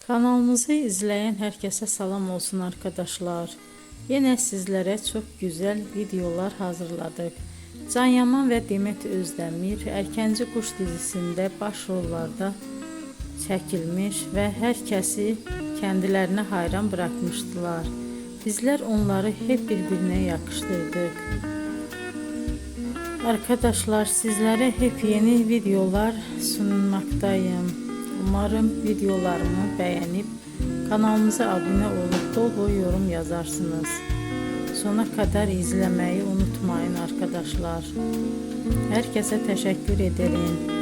Kanalımızı izleyen herkese salam olsun arkadaşlar. Yine sizlere çok güzel videolar hazırladık. Can Yaman ve Demet Özdemir Erkenci Kuş dizisinde başrollarda çekilmiş ve herkesi kendilerine hayran bırakmıştılar. Bizler onları hep birbirine yakıştırdık. Arkadaşlar sizlere hep yeni videolar sunmaktayım. Umarım videolarımı beğenip kanalımıza abone olup dolu yorum yazarsınız. Sona kadar izlemeyi unutmayın arkadaşlar. Herkese teşekkür ederim.